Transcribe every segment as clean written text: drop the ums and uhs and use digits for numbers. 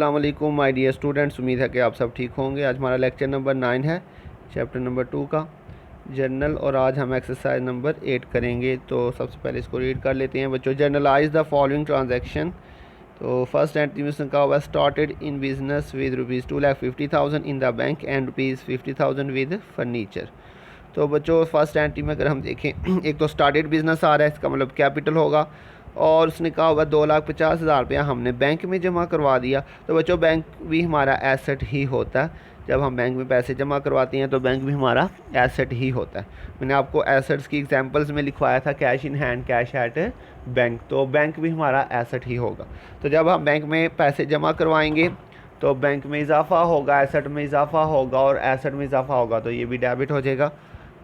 अस्सलाम वालेकुम my dear students, उम्मीद है कि आप सब ठीक होंगे। आज हमारा लेक्चर नंबर 9 है, चैप्टर नंबर 2 का जर्नल, और आज हम एक्सरसाइज नंबर 8 करेंगे। तो सबसे पहले इसको रीड कर लेते हैं बच्चों। Generalized the following transaction. तो फर्स्ट एंट्री में उसने कहा हुआ started in business with rupees 2,50,000 in the bank and rupees 50,000 with furniture. तो बच्चों फर्स्ट एंट्री में अगर हम देखें, एक तो स्टार्टेड बिजनेस आ रहा है, इसका मतलब कैपिटल होगा, और उसने कहा होगा 2,50,000 रुपया हमने बैंक में जमा करवा दिया। तो बच्चों बैंक भी हमारा एसेट ही होता है। जब हम बैंक में पैसे जमा करवाते हैं तो बैंक भी हमारा एसेट ही होता है। मैंने आपको एसेट्स की एग्जांपल्स में लिखवाया था, cash in hand, cash at bank, तो बैंक भी हमारा एसेट ही होगा। तो जब हम बैंक में पैसे जमा करवाएंगे तो बैंक में इजाफा होगा, एसेट में इजाफा होगा, और एसेट में इजाफा होगा तो ये भी डेबिट हो जाएगा।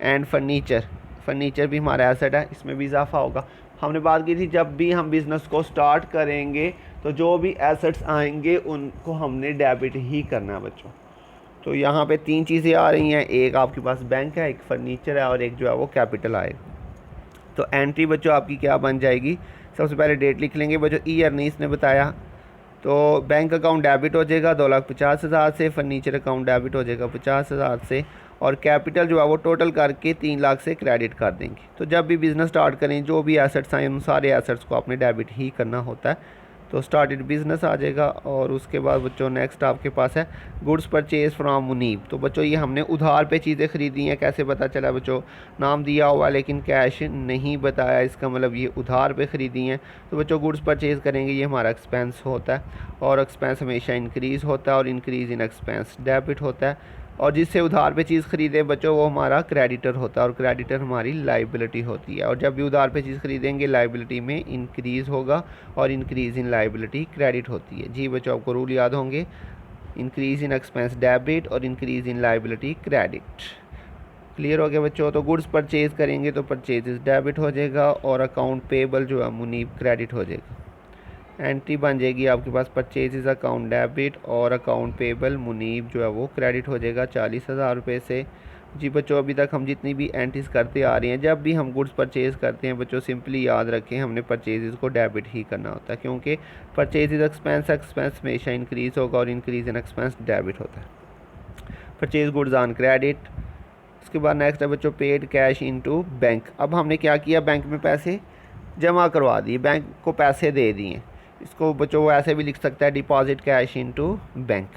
एंड फर्नीचर भी हमारा एसेट है, इसमें भी इजाफा होगा। हमने बात की थी जब भी हम बिज़नेस को स्टार्ट करेंगे तो जो भी एसेट्स आएंगे उनको हमने डेबिट ही करना है बच्चों। तो यहाँ पे 3 चीज़ें आ रही हैं, एक आपके पास बैंक है, एक फर्नीचर है, और एक जो है वो कैपिटल आएगा। तो एंट्री बच्चों आपकी क्या बन जाएगी, सबसे पहले डेट लिख लेंगे बच्चों, ईयर नहीं इसने बताया। तो बैंक अकाउंट डेबिट हो जाएगा 2,50,000 से, फर्नीचर अकाउंट डेबिट हो जाएगा 50,000 से, और कैपिटल जो है वो टोटल करके 3 लाख से क्रेडिट कर देंगे। तो जब भी बिज़नेस स्टार्ट करें जो भी एसेट्स आए उन सारे एसेट्स को आपने डेबिट ही करना होता है। तो स्टार्टेड बिज़नेस आ जाएगा। और उसके बाद बच्चों नेक्स्ट आपके पास है गुड्स परचेज फ्रॉम मुनीब। तो बच्चों ये हमने उधार पे चीज़ें ख़रीदी हैं। कैसे पता चला बच्चों, नाम दिया हुआ लेकिन कैश नहीं बताया, इसका मतलब ये उधार पे ख़रीदी हैं। तो बच्चों गुड्स परचेज़ करेंगे, ये हमारा एक्सपेंस होता है, और एक्सपेंस हमेशा इंक्रीज़ होता है, और इंक्रीज़ इन एक्सपेंस डेबिट होता है। और जिससे उधार पे चीज़ ख़रीदे बच्चों वो हमारा क्रेडिटर होता है, और क्रेडिटर हमारी लाइबिलिटी होती है। और जब भी उधार पे चीज़ ख़रीदेंगे लाइबिलिटी में इंक्रीज़ होगा, और इंक्रीज़ इन लाइबिलिटी क्रेडिट होती है। जी बच्चों आपको रूल याद होंगे, इंक्रीज़ इन एक्सपेंस डेबिट और increase in liability credit. Clear हो गया बच्चों। तो गुड्स परचेज़ करेंगे तो परचेजेस डेबिट हो जाएगा, और अकाउंट पेबल जो है मुनीब क्रेडिट हो जाएगा। एंट्री बन जाएगी आपके पास परचेजेस अकाउंट डेबिट और अकाउंट पेबल मुनीब जो है वो क्रेडिट हो जाएगा 40,000 रुपये से। जी बच्चों अभी तक हम जितनी भी एंट्रीज करते आ रहे हैं, जब भी हम गुड्स परचेज़ करते हैं बच्चों सिंपली याद रखें हमने परचेजेस को डेबिट ही करना होता है, क्योंकि परचेजेस एक्सपेंस हमेशा इंक्रीज़ होगा, और इंक्रीज़ इन एक्सपेंस डेबिट होता है। Purchase goods on credit. उसके बाद नेक्स्ट है बच्चों पेड कैश इनटू बैंक। अब हमने क्या किया, बैंक में पैसे जमा करवा दिए, बैंक को पैसे दे दिए। इसको बच्चों वो ऐसे भी लिख सकता है डिपॉजिट कैश इनटू बैंक,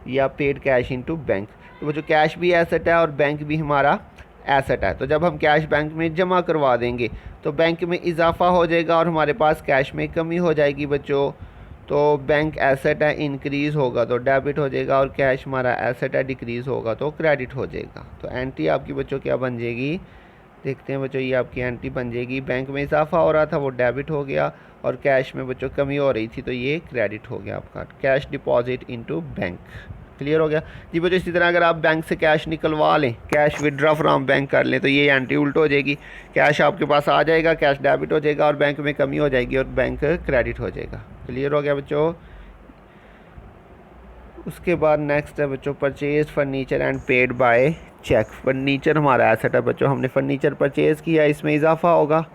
या पेड कैश इनटू बैंक। तो बच्चों कैश भी एसेट है और बैंक भी हमारा एसेट है। तो जब हम कैश बैंक में जमा करवा देंगे तो बैंक में इजाफा हो जाएगा, और हमारे पास कैश में कमी हो जाएगी बच्चों। तो बैंक एसेट है, इंक्रीज़ होगा तो डेबिट हो जाएगा, और कैश हमारा एसेट है, डिक्रीज़ होगा तो क्रेडिट हो जाएगा। तो एंट्री आपकी बच्चों क्या बन जाएगी, देखते हैं बच्चों। ये आपकी एंट्री बन जाएगी, बैंक में इजाफा हो रहा था वो डेबिट हो गया, और कैश में बच्चों कमी हो रही थी तो ये क्रेडिट हो गया आपका। Cash deposit into bank. Clear हो गया जी बच्चों। इसी तरह अगर आप बैंक से कैश निकलवा लें, कैश विड्रॉ फ्रॉम बैंक कर लें, तो ये एंट्री उल्ट हो जाएगी। कैश आपके पास आ जाएगा, कैश डेबिट हो जाएगा, और बैंक में कमी हो जाएगी, और बैंक क्रेडिट हो जाएगा। क्लियर हो गया बच्चों। उसके बाद नेक्स्ट है बच्चों purchase furniture and paid by cheque. Furniture हमारा एसेट है बच्चों, हमने फर्नीचर परचेज़ किया, इसमें इजाफा होगा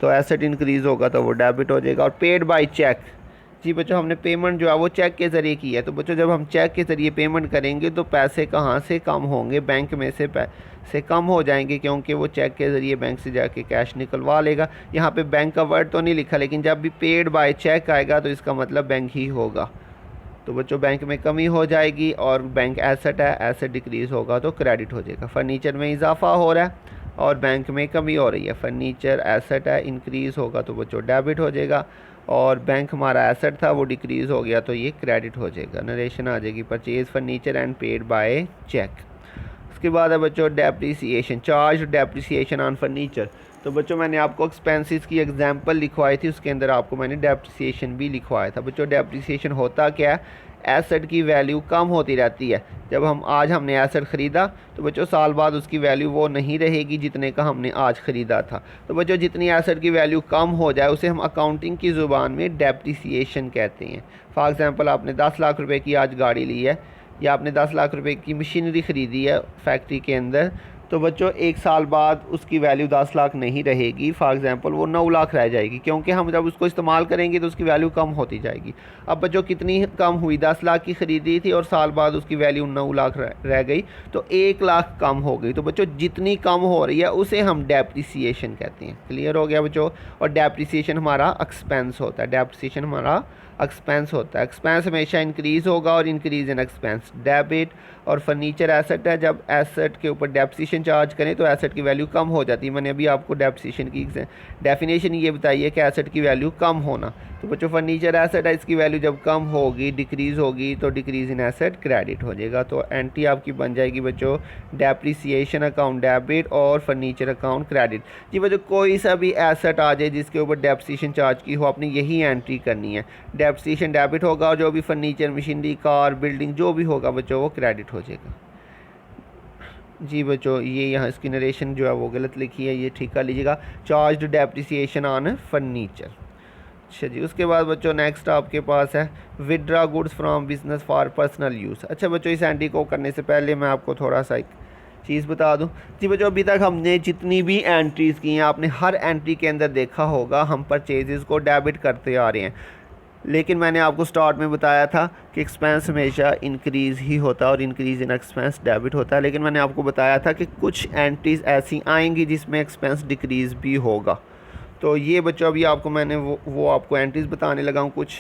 तो एसेट इंक्रीज़ होगा तो वो डेबिट हो जाएगा। और पेड बाय चेक, जी बच्चों हमने पेमेंट जो है वो चेक के ज़रिए की है। तो बच्चों जब हम चेक के ज़रिए पेमेंट करेंगे तो पैसे कहाँ से कम होंगे, बैंक में से पैसे कम हो जाएंगे, क्योंकि वो चेक के ज़रिए बैंक से जाके कैश निकलवा लेगा। यहाँ पे बैंक का वर्ड तो नहीं लिखा, लेकिन जब भी पेड बाय चेक आएगा तो इसका मतलब बैंक ही होगा। तो बच्चों बैंक में कमी हो जाएगी, और बैंक एसेट है, एसेट डिक्रीज़ होगा तो क्रेडिट हो जाएगा। फर्नीचर में इजाफा हो रहा है और बैंक में कमी हो रही है। फर्नीचर एसेट है, इंक्रीज़ होगा तो बच्चों डेबिट हो जाएगा, और बैंक हमारा एसेट था वो डिक्रीज़ हो गया तो ये क्रेडिट हो जाएगा। नरेशन आ जाएगी purchase furniture and paid by cheque. उसके बाद है बच्चों depreciation, charge depreciation on furniture. तो बच्चों मैंने आपको एक्सपेंसेस की एग्जांपल लिखवाई थी, उसके अंदर आपको मैंने डेप्रिसिएशन भी लिखवाया था। बच्चों डेप्रिसिएशन होता क्या है, एसेट की वैल्यू कम होती रहती है। जब हमने एसेट ख़रीदा तो बच्चों साल बाद उसकी वैल्यू वो नहीं रहेगी जितने का हमने आज ख़रीदा था। तो बच्चों जितनी एसेट की वैल्यू कम हो जाए उसे हम अकाउंटिंग की ज़ुबान में डेप्रिसिएशन कहते हैं। फॉर एग्ज़ाम्पल आपने 10 लाख रुपए की आज गाड़ी ली है, या आपने 10 लाख रुपए की मशीनरी ख़रीदी है फैक्ट्री के अंदर, तो बच्चों 1 साल बाद उसकी वैल्यू 10 लाख नहीं रहेगी, फॉर एग्जांपल वो 9 लाख रह जाएगी, क्योंकि हम जब उसको इस्तेमाल करेंगे तो उसकी वैल्यू कम होती जाएगी। अब बच्चों कितनी कम हुई, 10 लाख की ख़रीदी थी और साल बाद उसकी वैल्यू 9 लाख रह गई, तो 1 लाख कम हो गई। तो बच्चों जितनी कम हो रही है उसे हम डेप्रिसिएशन कहते हैं। क्लियर हो गया बच्चों। और डेप्रिसिएशन हमारा एक्सपेंस होता है, डेप्रिसिएशन हमारा एक्सपेंस होता है। एक्सपेंस हमेशा इंक्रीज़ होगा और इंक्रीज़ इन एक्सपेंस। डेबिट और फर्नीचर एसेट है, जब एसेट के ऊपर डेप्रिसिएशन चार्ज करें तो एसेट की वैल्यू कम हो जाती है। मैंने अभी आपको डेप्रिसिएशन की डेफिनेशन ये बताई है कि एसेट की वैल्यू कम होना। तो बच्चों फर्नीचर एसेट है, इसकी वैल्यू जब कम होगी, डिक्रीज़ होगी, तो डिक्रीज़ इन एसेट क्रेडिट हो जाएगा। तो एंट्री आपकी बन जाएगी बच्चों डेप्रिसिएशन अकाउंट डेबिट और फर्नीचर अकाउंट क्रेडिट। जी बच्चों कोई सा भी एसेट आ जाए जिसके ऊपर डेप्रिसिएशन चार्ज की हो, आपने यही एंट्री करनी है। डेप्रिसिएशन डेबिट होगा और जो भी फर्नीचर, मशीनरी, कार, बिल्डिंग जो भी होगा बच्चों वो क्रेडिट हो जाएगा। जी बच्चों ये यहाँ इसकी नरेशन जो है वो गलत लिखी है, ये ठीक कर लीजिएगा। Charged depreciation on furniture. अच्छा जी, उसके बाद बच्चों नेक्स्ट आपके पास है withdraw goods from business for personal use. अच्छा बच्चों इस एंट्री को करने से पहले मैं आपको थोड़ा सा एक चीज़ बता दूं। जी बच्चों अभी तक हमने जितनी भी एंट्रीज़ की हैं, आपने हर एंट्री के अंदर देखा होगा हम परचेजेस को डेबिट करते आ रहे हैं, लेकिन मैंने आपको स्टार्ट में बताया था कि एक्सपेंस हमेशा इंक्रीज़ ही होता है और इंक्रीज़ इन एक्सपेंस डेबिट होता है। लेकिन मैंने आपको बताया था कि कुछ एंट्रीज़ ऐसी आएंगी जिसमें एक्सपेंस डिक्रीज़ भी होगा। तो ये बच्चों अभी आपको मैंने वो आपको एंट्रीज़ बताने लगा हूँ कुछ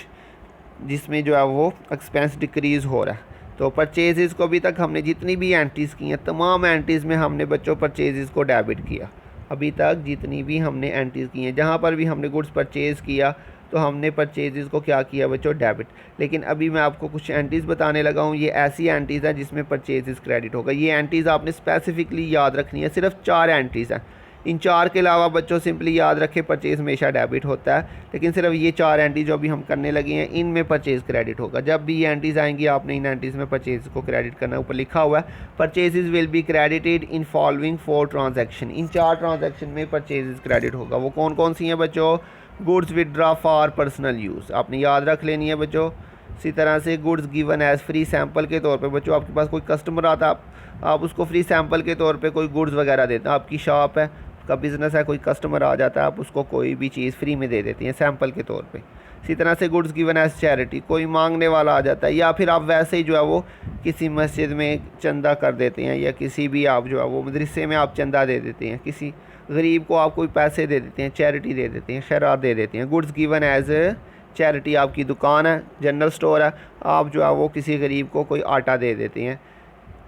जिसमें जो है वो एक्सपेंस डिक्रीज़ हो रहा है। तो परचेज़ को अभी तक हमने जितनी भी एंट्रीज़ की हैं, तमाम एंट्रीज़ में हमने बच्चों परचेज़ को डेबिट किया। अभी तक जितनी भी हमने एंट्रीज़ की हैं, जहाँ पर भी हमने गुड्स परचेज़ किया तो हमने परचेज़ को क्या किया बच्चों, डेबिट। लेकिन अभी मैं आपको कुछ एंट्रीज़ बताने लगा हूँ, ये ऐसी एंट्रीज़ हैं जिसमें परचेज़ क्रेडिट होगा। ये एंट्रीज़ आपने स्पेसिफिकली याद रखनी है, सिर्फ 4 एंट्रीज़ हैं। इन 4 के अलावा बच्चों सिंपली याद रखें परचेज़ हमेशा डेबिट होता है, लेकिन सिर्फ ये 4 एंट्री जो अभी हम करने लगे हैं इनमें परचेज़ क्रेडिट होगा। जब भी ये एंट्रीज़ आएंगी आपने इन एंट्रीज़ में परचेज़ को क्रेडिट करना। ऊपर लिखा हुआ है purchase will be credited in following 4 transaction. इन 4 ट्रांजैक्शन में परचेज़ क्रेडिट होगा। वो कौन कौन सी हैं बच्चों, goods withdraw for personal use आपने याद रख लेनी है बच्चों। इसी तरह से goods given as free sample के तौर पे, बच्चों आपके पास कोई कस्टमर आता, आप उसको फ्री सैंपल के तौर पे कोई गुड्स वगैरह देते हैं। आपकी शॉप है, का बिज़नेस है, कोई कस्टमर आ जाता है, आप उसको कोई भी चीज़ फ्री में दे देती हैं सैंपल के तौर पे। इसी तरह से गुड्स गिवन एज चैरिटी, कोई मांगने वाला आ जाता है, या फिर आप वैसे ही जो है वो किसी मस्जिद में चंदा कर देते हैं, या किसी भी आप जो है वो मदरसे में आप चंदा दे देते हैं, किसी गरीब को आप कोई पैसे दे देते हैं, चैरिटी दे देते हैं, खैरात दे देते हैं। गुड्स गिवन एज चैरिटी, आपकी दुकान है, जनरल स्टोर है, आप जो है वो किसी गरीब को कोई आटा दे देते हैं।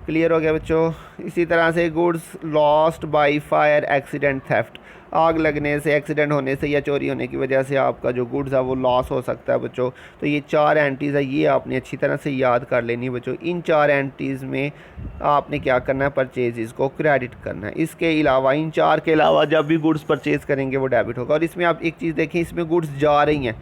क्लियर हो गया बच्चों। इसी तरह से goods lost by fire, accident, theft, आग लगने से, एक्सीडेंट होने से या चोरी होने की वजह से आपका जो गुड्स है वो लॉस हो सकता है बच्चों। तो ये 4 एंट्रीज़ है, ये आपने अच्छी तरह से याद कर लेनी है बच्चों। इन 4 एंट्रीज़ में आपने क्या करना है, परचेज़ को क्रेडिट करना है। इसके अलावा, इन 4 के अलावा जब भी गुड्स परचेज़ करेंगे वो डेबिट होगा। और इसमें आप एक चीज़ देखें, इसमें गुड्स जा रही हैं,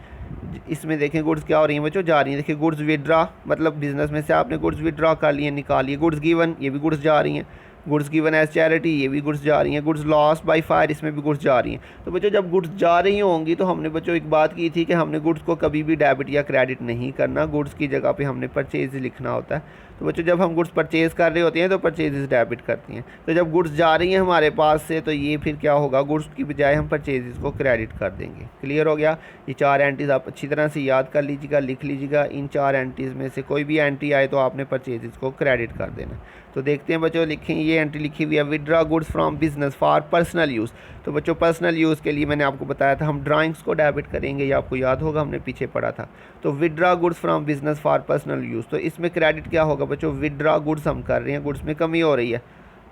इसमें देखें गुड्स क्या हो रही हैं बच्चों, जा रही हैं। देखिए गुड्स विड्रा, मतलब बिजनेस में से आपने गुड्स विड्रा कर लिए, निकालिए। गुड्स गिवन, ये भी गुड्स जा रही हैं। गुड्स गिवन एज चैरिटी, ये भी गुड्स जा रही हैं। गुड्स लॉस्ट बाय फायर, इसमें भी गुड्स जा रही हैं। तो बच्चों जब गुड्स जा रही होंगी तो हमने बच्चों एक बात की थी कि हमने गुड्स को कभी भी डेबिट या क्रेडिट नहीं करना, गुड्स की जगह पे हमने परचेज़ लिखना होता है। तो बच्चों जब हम गुड्स परचेज़ कर रहे होते हैं तो परचेज़ डेबिट करती हैं। तो जब गुड्स जा रही हैं हमारे पास से तो ये फिर क्या होगा, गुड्स की बजाय हम परचेज़ को क्रेडिट कर देंगे। क्लियर हो गया। ये 4 एंट्रीज़ आप अच्छी तरह से याद कर लीजिएगा, लिख लीजिएगा। इन 4 एंट्रीज़ में से कोई भी एंट्री आए तो आपने परचेज़ को क्रेडिट कर देना। तो देखते हैं बच्चों, लिखें ये एंट्री लिखी हुई है withdraw goods from business for personal use. तो बच्चों पर्सनल यूज़ के लिए मैंने आपको बताया था हम ड्राइंग्स को डेबिट करेंगे, ये आपको याद होगा, हमने पीछे पढ़ा था। तो withdraw goods from business for personal use, तो इसमें क्रेडिट क्या होगा बच्चों, विड्रा गुड्स हम कर रहे हैं, गुड्स में कमी हो रही है,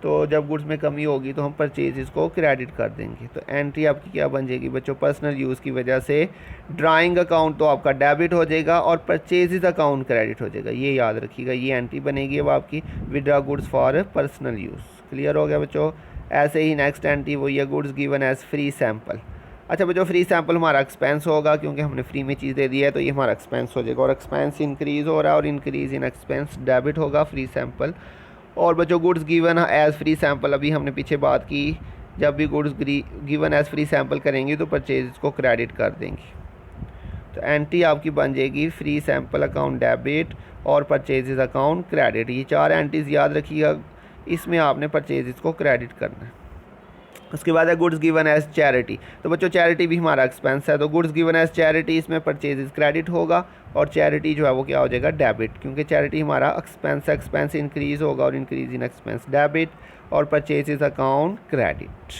तो जब गुड्स में कमी होगी तो हम परचेज़ को क्रेडिट कर देंगे। तो एंट्री आपकी क्या बन जाएगी बच्चों, पर्सनल यूज़ की वजह से ड्राइंग अकाउंट तो आपका डेबिट हो जाएगा और परचेज़ अकाउंट क्रेडिट हो जाएगा। ये याद रखिएगा, ये एंट्री बनेगी अब आपकी withdraw goods for personal use. Clear हो गया बच्चों। ऐसे ही नेक्स्ट एंट्री वही है goods given as free sample. अच्छा बच्चों फ्री सैंपल हमारा एक्सपेंस होगा, क्योंकि हमने फ्री में चीज़ दे दी है तो ये हमारा एक्सपेंस हो जाएगा, और एक्सपेंस इंक्रीज़ हो रहा है और इंक्रीज़ इन एक्सपेंस डेबिट होगा फ्री सैंपल। और बच्चों goods given as free sample, अभी हमने पीछे बात की, जब भी goods given as free sample करेंगे तो परचेज को क्रेडिट कर देंगे। तो एंट्री आपकी बन जाएगी फ्री सैंपल अकाउंट डेबिट और परचेजेस अकाउंट क्रेडिट। ये 4 एंट्रीज़ याद रखिएगा, इसमें आपने परचेज़ को क्रेडिट करना है। उसके बाद है गुड्स गिवन एज चैरिटी। तो बच्चों चैरिटी भी हमारा एक्सपेंस है, तो गुड्स गिवन एज चैरिटी इसमें परचेज क्रेडिट होगा और चैरिटी जो है वो क्या हो जाएगा, डेबिट, क्योंकि चैरिटी हमारा एक्सपेंस इंक्रीज़ होगा और इंक्रीज इन एक्सपेंस डेबिट और परचेज अकाउंट क्रेडिट।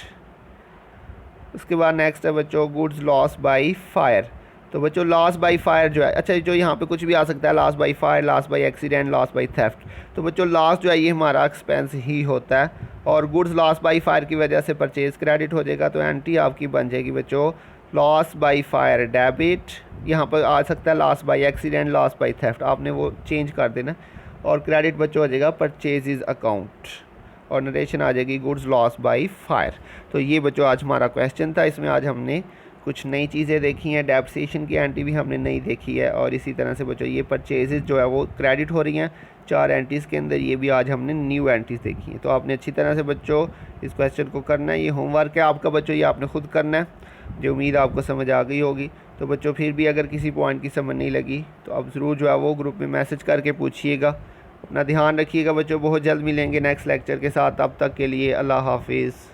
उसके बाद नेक्स्ट है बच्चों गुड्स लॉस बाई फायर। तो बच्चों लॉस बाई फायर जो है, अच्छा जो यहाँ पे कुछ भी आ सकता है, loss by fire, loss by accident, loss by theft. तो बच्चों लॉस जो है ये हमारा एक्सपेंस ही होता है और गुड्स लॉस बाई फायर की वजह से परचेज क्रेडिट हो जाएगा, तो एंट्री आपकी बन जाएगी बच्चों लॉस बाई फायर डेबिट। यहाँ पर आ सकता है loss by accident, loss by theft, आपने वो चेंज कर देना और क्रेडिट बच्चों हो जाएगा परचेज अकाउंट और नरेशन आ जाएगी गुड्स लॉस बाई फायर। तो ये बच्चों आज हमारा क्वेश्चन था, इसमें आज हमने कुछ नई चीज़ें देखी हैं, डेप्रिसिएशन की एंट्री भी हमने नहीं देखी है और इसी तरह से बच्चों ये परचेजेस जो है वो क्रेडिट हो रही हैं 4 एंट्रीज़ के अंदर, ये भी आज हमने न्यू एंट्रीज़ देखी हैं। तो आपने अच्छी तरह से बच्चों इस क्वेश्चन को करना है, ये होमवर्क है आपका बच्चों, ये आपने खुद करना है, जो उम्मीद आपको समझ आ गई होगी। तो बच्चों फिर भी अगर किसी पॉइंट की समझ नहीं लगी तो आप ज़रूर जो है वो ग्रुप में मैसेज करके पूछिएगा। अपना ध्यान रखिएगा बच्चों, बहुत जल्द मिलेंगे नेक्स्ट लेक्चर के साथ, तब तक के लिए अल्लाह हाफिज़।